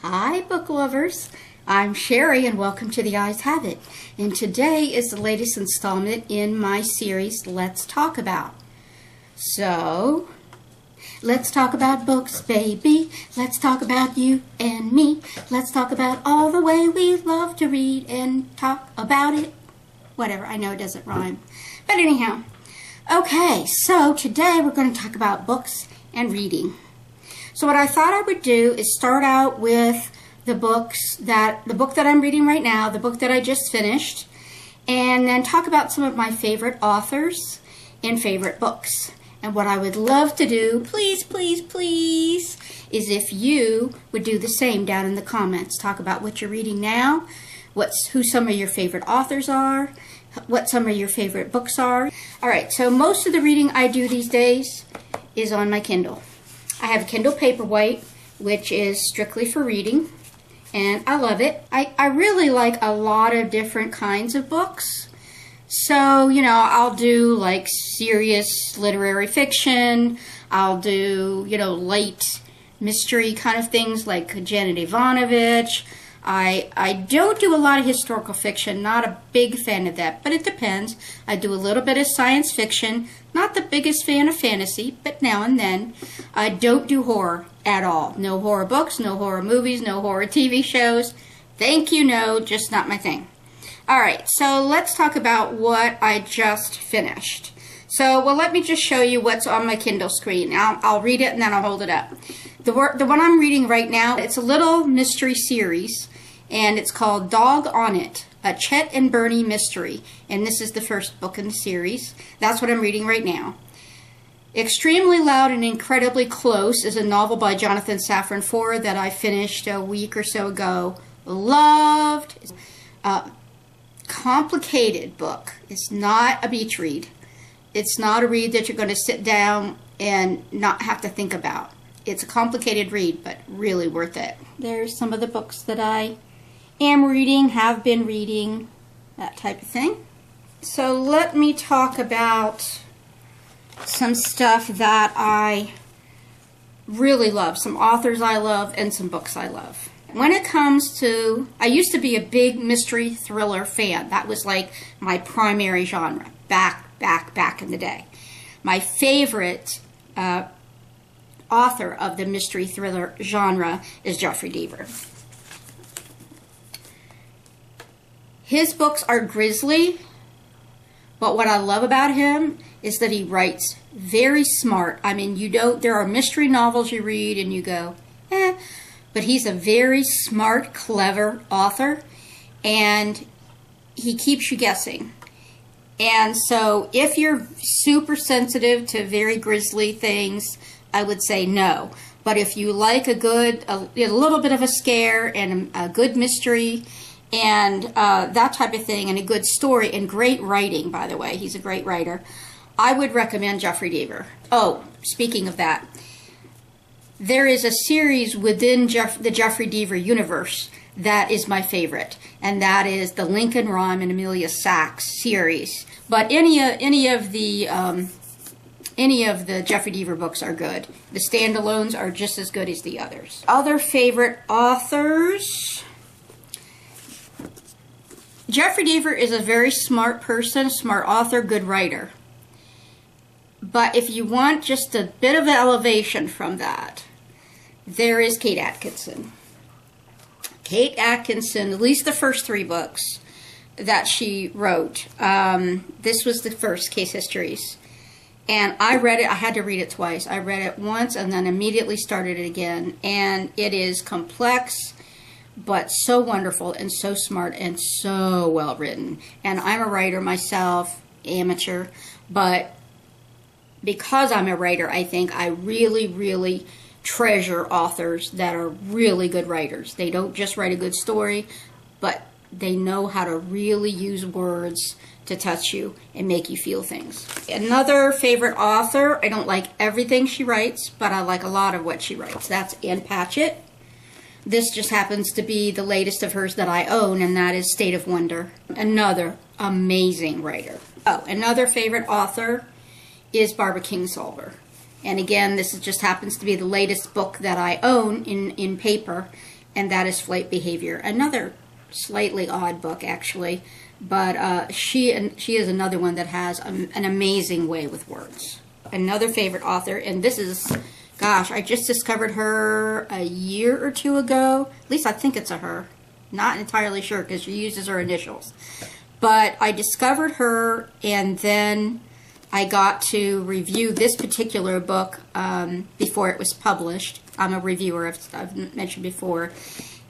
Hi, book lovers. I'm Sherry, and welcome to The Eyes Have It. And today is the latest installment in my series, Let's Talk About. So, let's talk about books, baby. Let's talk about you and me. Let's talk about all the way we love to read and talk about it. Whatever, I know it doesn't rhyme. But anyhow, okay, so today we're going to talk about books and reading. So what I thought I would do is start out with the book that I'm reading right now, the book that I just finished, and then talk about some of my favorite authors and favorite books. And what I would love to do, please, please, please, is if you would do the same down in the comments. Talk about what you're reading now, who some of your favorite authors are, what some of your favorite books are. All right, so most of the reading I do these days is on my Kindle. I have a Kindle Paperwhite, which is strictly for reading, and I love it. I really like a lot of different kinds of books. So, you know, I'll do like serious literary fiction. I'll do, light mystery kind of things like Janet Ivanovich. I don't do a lot of historical fiction, not a big fan of that, but it depends. I do a little bit of science fiction, not the biggest fan of fantasy, but now and then. I don't do horror at all. No horror books, no horror movies, no horror TV shows. Thank you, no, just not my thing. All right, so let's talk about what I just finished. So, well, let me just show you what's on my Kindle screen. I'll read it and then I'll hold it up. The one I'm reading right now, it's a little mystery series, and it's called Dog on It, a Chet and Bernie mystery. And this is the first book in the series. That's what I'm reading right now. Extremely Loud and Incredibly Close is a novel by Jonathan Safran Foer that I finished a week or so ago. Loved. Complicated book. It's not a beach read. It's not a read that you're going to sit down and not have to think about. It's a complicated read, but really worth it. There's some of the books that I am reading, have been reading, that type of thing. So let me talk about some stuff that I really love, some authors I love, and some books I love. When it comes to, I used to be a big mystery thriller fan. That was like my primary genre back in the day. My favorite author of the mystery thriller genre is Jeffrey Deaver. His books are grisly, but what I love about him is that he writes very smart. I mean, there are mystery novels you read and you go, but he's a very smart, clever author, and he keeps you guessing. And so if you're super sensitive to very grisly things, I would say no. But if you like a little bit of a scare and a good mystery and that type of thing, and a good story and great writing, by the way, he's a great writer, I would recommend Jeffrey Deaver. Oh, speaking of that, there is a series within the Jeffrey Deaver universe that is my favorite, and that is the Lincoln Rhyme and Amelia Sax series. But any of the Jeffrey Deaver books are good. The standalones are just as good as the others. Other favorite authors. Jeffrey Deaver is a very smart person, smart author, good writer. But if you want just a bit of an elevation from that, there is Kate Atkinson. Kate Atkinson, at least the first 3 books that she wrote. This was the first, Case Histories. And I read it, I had to read it twice. I read it once and then immediately started it again. And it is complex, but so wonderful and so smart and so well written. And I'm a writer myself, amateur, but because I'm a writer, I think I really, really treasure authors that are really good writers. They don't just write a good story, but they know how to really use words to touch you and make you feel things. Another favorite author, I don't like everything she writes, but I like a lot of what she writes. That's Ann Patchett. This just happens to be the latest of hers that I own, and that is State of Wonder. Another amazing writer. Oh, another favorite author is Barbara Kingsolver. And again, this just happens to be the latest book that I own in paper, and that is Flight Behavior. Another slightly odd book, actually, but she is another one that has an amazing way with words. Another favorite author, and this is, gosh, I just discovered her a year or two ago. At least I think it's a her. Not entirely sure because she uses her initials. But I discovered her, and then I got to review this particular book before it was published. I'm a reviewer, I've mentioned before.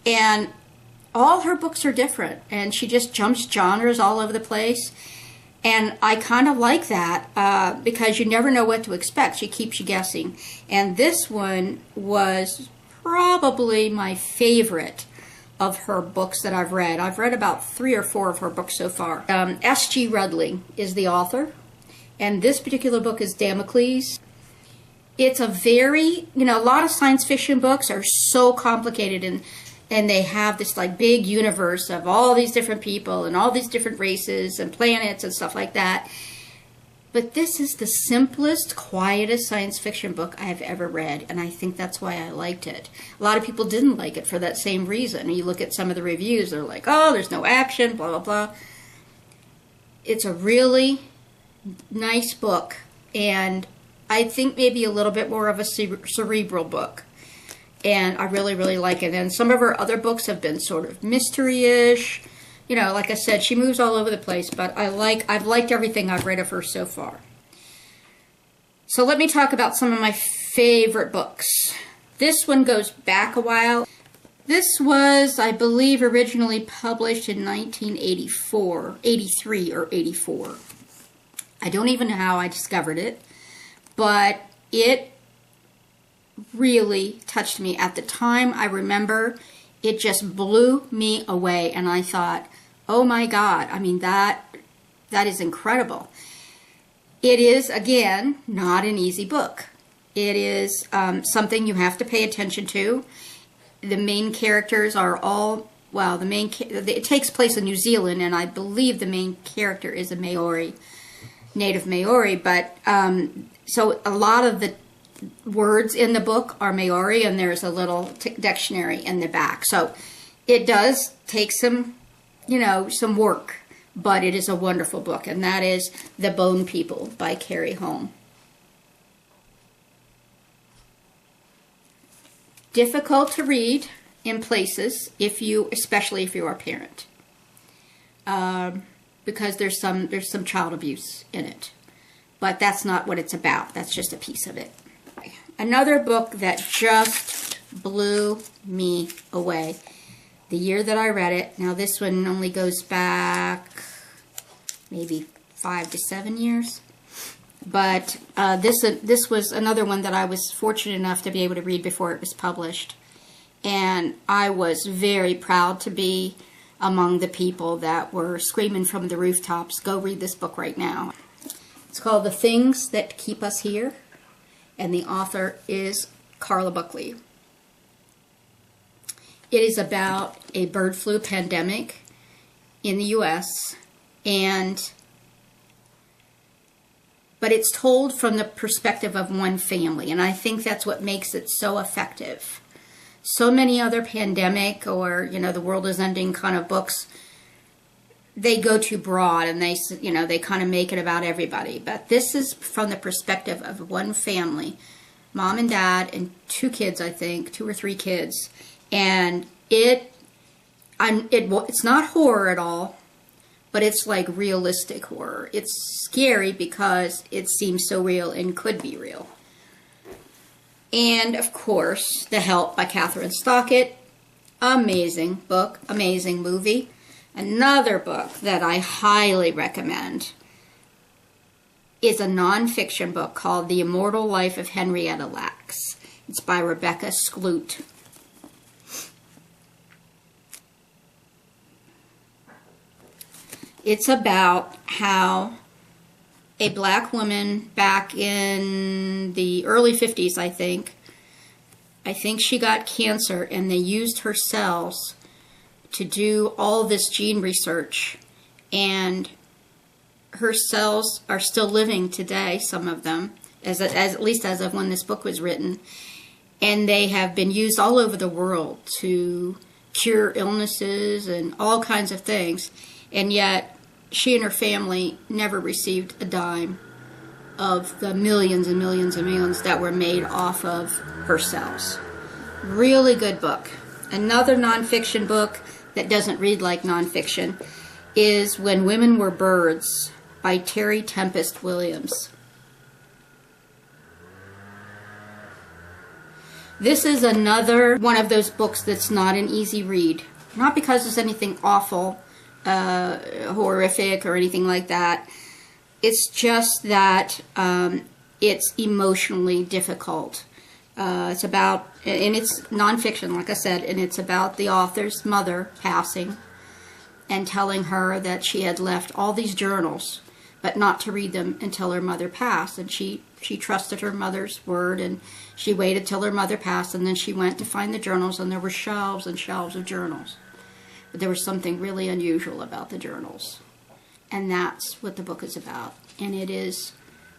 And all her books are different, and she just jumps genres all over the place. And I kind of like that because you never know what to expect. She keeps you guessing. And this one was probably my favorite of her books that I've read. I've read about 3 or 4 of her books so far. S.G. Rudling is the author. And this particular book is Damocles. It's a very, a lot of science fiction books are so complicated, and they have this like big universe of all these different people and all these different races and planets and stuff like that. But this is the simplest, quietest science fiction book I've ever read, and I think that's why I liked it. A lot of people didn't like it for that same reason. You look at some of the reviews, they're like, oh, there's no action, blah, blah, blah. It's a really nice book, and I think maybe a little bit more of a cerebral book. And I really, really like it. And some of her other books have been sort of mystery-ish. Like I said, she moves all over the place, but I've liked everything I've read of her so far. So let me talk about some of my favorite books. This one goes back a while. This was, I believe, originally published in 1984, 83 or 84. I don't even know how I discovered it, but it really touched me. At the time, I remember it just blew me away, and I thought, oh my God, I mean, that is incredible. It is, again, not an easy book. It is something you have to pay attention to. The main characters are all, well, it takes place in New Zealand, and I believe the main character is a Maori, native Maori, but so a lot of the words in the book are Maori, and there's a little dictionary in the back. So it does take some work, but it is a wonderful book, and that is The Bone People by Carrie Holm. Difficult to read in places, especially if you're a parent, because there's some child abuse in it. But that's not what it's about. That's just a piece of it. Another book that just blew me away. The year that I read it, now this one only goes back maybe 5 to 7 years. But this was another one that I was fortunate enough to be able to read before it was published. And I was very proud to be among the people that were screaming from the rooftops, go read this book right now. It's called The Things That Keep Us Here, and the author is Carla Buckley. It is about a bird flu pandemic in the U.S., but it's told from the perspective of one family, and I think that's what makes it so effective. So many other pandemic or, the world is ending kind of books, they go too broad and they kind of make it about everybody. But this is from the perspective of one family, mom and dad and 2 kids, I think, 2 or 3 kids. And it's not horror at all, but it's like realistic horror. It's scary because it seems so real and could be real. And, of course, The Help by Catherine Stockett. Amazing book, amazing movie. Another book that I highly recommend is a nonfiction book called The Immortal Life of Henrietta Lacks. It's by Rebecca Skloot. It's about how a black woman back in the early 50s, I think she got cancer, and they used her cells to do all this gene research, and her cells are still living today, some of them, at least as of when this book was written. and they have been used all over the world to cure illnesses and all kinds of things, and yet she and her family never received a dime of the millions and millions and millions that were made off of her cells. Really good book. Another nonfiction book that doesn't read like nonfiction is When Women Were Birds by Terry Tempest Williams. This is another one of those books that's not an easy read. Not because there's anything awful, horrific, or anything like that. It's just that it's emotionally difficult. It's about, and it's nonfiction, like I said, and it's about the author's mother passing and telling her that she had left all these journals, but not to read them until her mother passed. And she trusted her mother's word, and she waited till her mother passed, and then she went to find the journals, and there were shelves and shelves of journals. But there was something really unusual about the journals. And that's what the book is about. And it is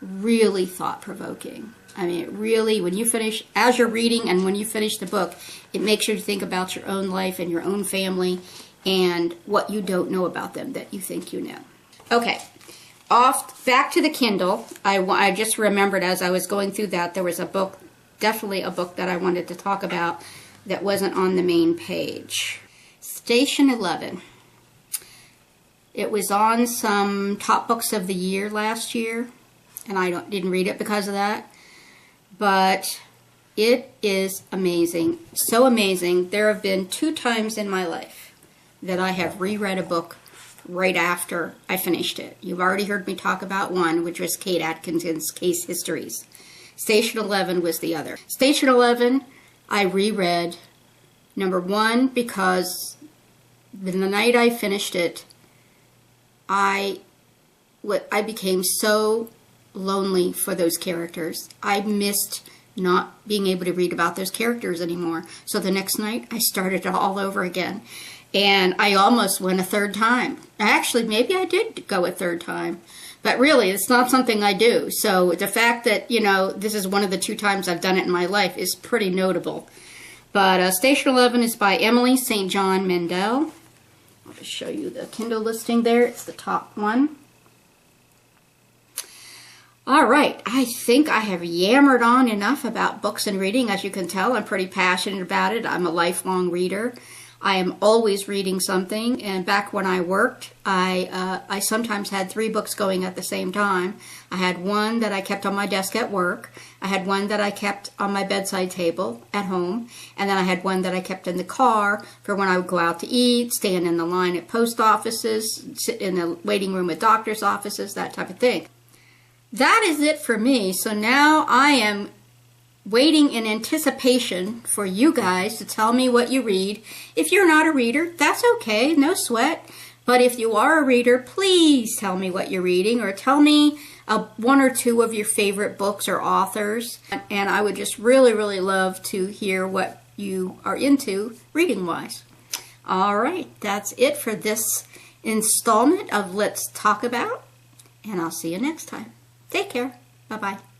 really thought-provoking. I mean, it really, when you finish, as you're reading and when you finish the book, it makes you think about your own life and your own family and what you don't know about them that you think you know. Okay, back to the Kindle. I just remembered as I was going through that, there was a book, definitely a book that I wanted to talk about that wasn't on the main page. Station 11. It was on some top books of the year last year, and I didn't read it because of that. But it is amazing. So amazing. There have been 2 times in my life that I have reread a book right after I finished it. You've already heard me talk about one, which was Kate Atkinson's Case Histories. Station 11 was the other. Station 11, I reread, number 1, because the night I finished it, I became so lonely for those characters. I missed not being able to read about those characters anymore. So the next night, I started it all over again. And I almost went a 3rd time. Actually, maybe I did go a 3rd time. But really, it's not something I do. So the fact that, you know, this is one of the 2 times I've done it in my life is pretty notable. But Station 11 is by Emily St. John Mandel. I'll just show you the Kindle listing there. It's the top one. All right, I think I have yammered on enough about books and reading. As you can tell, I'm pretty passionate about it. I'm a lifelong reader. I am always reading something, and back when I worked, I sometimes had 3 books going at the same time. I had one that I kept on my desk at work. I had one that I kept on my bedside table at home, and then I had one that I kept in the car for when I would go out to eat, stand in the line at post offices, sit in the waiting room at doctor's offices, that type of thing. That is it for me. So now I am waiting in anticipation for you guys to tell me what you read. If you're not a reader, that's okay, no sweat. But if you are a reader, please tell me what you're reading, or tell me 1 or 2 of your favorite books or authors. And I would just really, really love to hear what you are into reading-wise. All right, that's it for this installment of Let's Talk About, and I'll see you next time. Take care. Bye-bye.